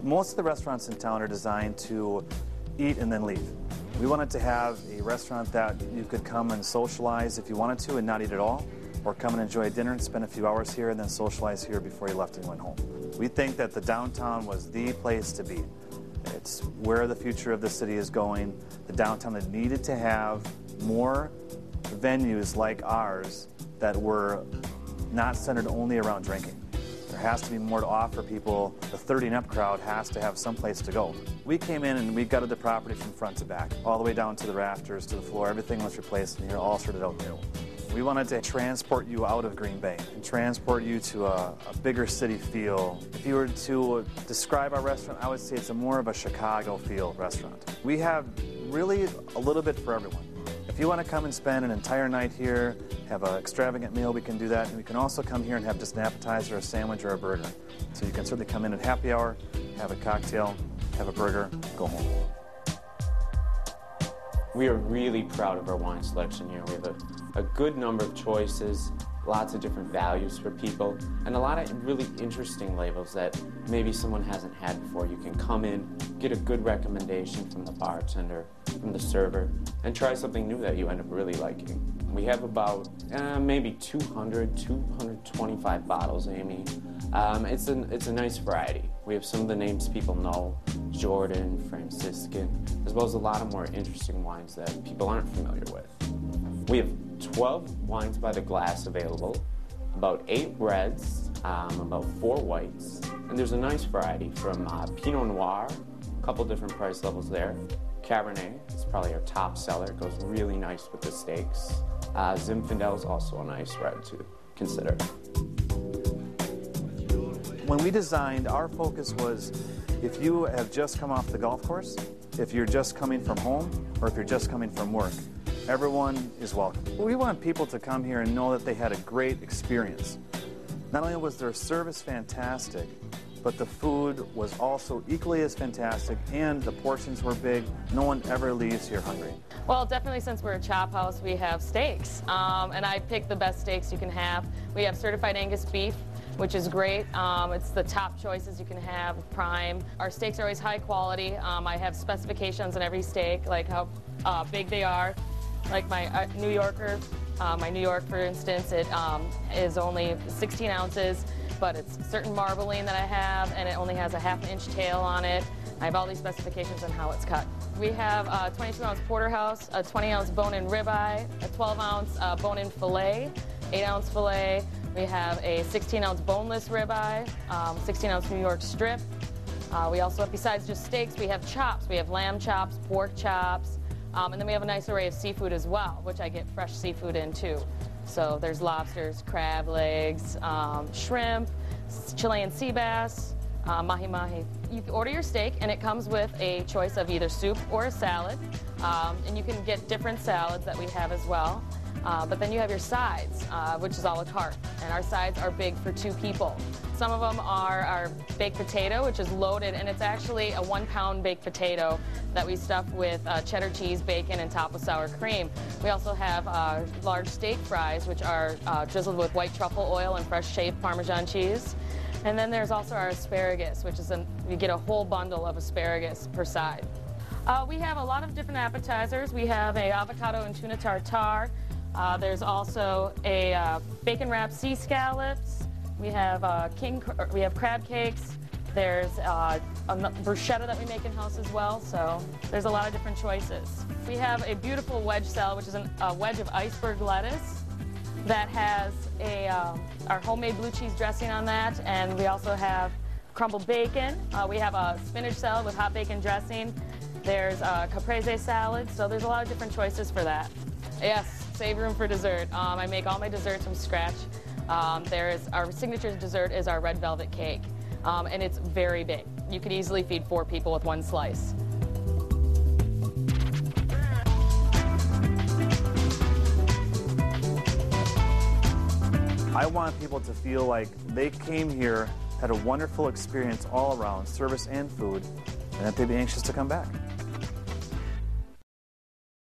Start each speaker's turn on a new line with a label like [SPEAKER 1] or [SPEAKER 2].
[SPEAKER 1] Most of the restaurants in town are designed to eat and then leave. We wanted to have a restaurant that you could come and socialize if you wanted to and not eat at all, or come and enjoy dinner and spend a few hours here and then socialize here before you left and went home. We think that the downtown was the place to be. It's where the future of the city is going. The downtown that needed to have more venues like ours that were not centered only around drinking. There has to be more to offer people. The 30 and up crowd has to have some place to go. We came in and we gutted the property from front to back, all the way down to the rafters, to the floor. Everything was replaced and you're all sorted out new. We wanted to transport you out of Green Bay and transport you to a bigger city feel. If you were to describe our restaurant, I would say it's more of a Chicago feel restaurant. We have really a little bit for everyone. If you want to come and spend an entire night here, have an extravagant meal, we can do that. And we can also come here and have just an appetizer, a sandwich, or a burger. So you can certainly come in at happy hour, have a cocktail, have a burger, go home.
[SPEAKER 2] We are really proud of our wine selection here. We have a good number of choices, lots of different values for people, and a lot of really interesting labels that maybe someone hasn't had before. You can come in, get a good recommendation from the bartender, from the server, and try something new that you end up really liking. We have about maybe 225 bottles, Amy. It's a nice variety. We have some of the names people know, Jordan, Franciscan, as well as a lot of more interesting wines that people aren't familiar with. We have 12 wines by the glass available, about 8 reds, about 4 whites, and there's a nice variety from Pinot Noir, a couple different price levels there. Cabernet, it's probably our top seller, it goes really nice with the steaks. Zinfandel is also a nice red to consider.
[SPEAKER 1] When we designed, our focus was if you have just come off the golf course, if you're just coming from home, or if you're just coming from work, everyone is welcome. We want people to come here and know that they had a great experience. Not only was their service fantastic, but the food was also equally as fantastic, and the portions were big. No one ever leaves here hungry.
[SPEAKER 3] Well, definitely, since we're a chop house, we have steaks, and I pick the best steaks you can have. We have certified Angus beef, which is great. It's the top choices you can have, prime. Our steaks are always high quality. I have specifications on every steak, like how big they are. Like my New Yorker, my New York, for instance, it is only 16 ounces, but it's certain marbling that I have, and it only has a ½ inch tail on it. I have all these specifications on how it's cut. We have a 22-ounce porterhouse, a 20-ounce bone-in ribeye, a 12-ounce bone-in fillet, 8-ounce fillet. We have a 16-ounce boneless ribeye, 16-ounce New York strip. We also have, besides just steaks, we have chops. We have lamb chops, pork chops, and then we have a nice array of seafood as well, which I get fresh seafood in too. So there's lobsters, crab legs, shrimp, Chilean sea bass, mahi-mahi. You can order your steak, and it comes with a choice of either soup or a salad, and you can get different salads that we have as well. But then you have your sides, which is a la carte, and our sides are big for 2 people. Some of them are our baked potato, which is loaded, and it's actually a 1-pound baked potato that we stuff with cheddar cheese, bacon, and topped with sour cream. We also have large steak fries, which are drizzled with white truffle oil and fresh shaved Parmesan cheese. And then there's also our asparagus, which is you get a whole bundle of asparagus per side. We have a lot of different appetizers. We have a avocado and tuna tartare. There's also a bacon-wrapped sea scallops. We have crab cakes. There's a bruschetta that we make in-house as well, so there's a lot of different choices. We have a beautiful wedge salad, which is a wedge of iceberg lettuce that has our homemade blue cheese dressing on that, and we also have crumbled bacon. We have a spinach salad with hot bacon dressing. There's a caprese salad, so there's a lot of different choices for that. Yes, save room for dessert. I make all my desserts from scratch. Our signature dessert is our red velvet cake, and it's very big. You could easily feed 4 people with 1 slice.
[SPEAKER 1] I want people to feel like they came here, had a wonderful experience all around, service and food, and that they'd be anxious to come back.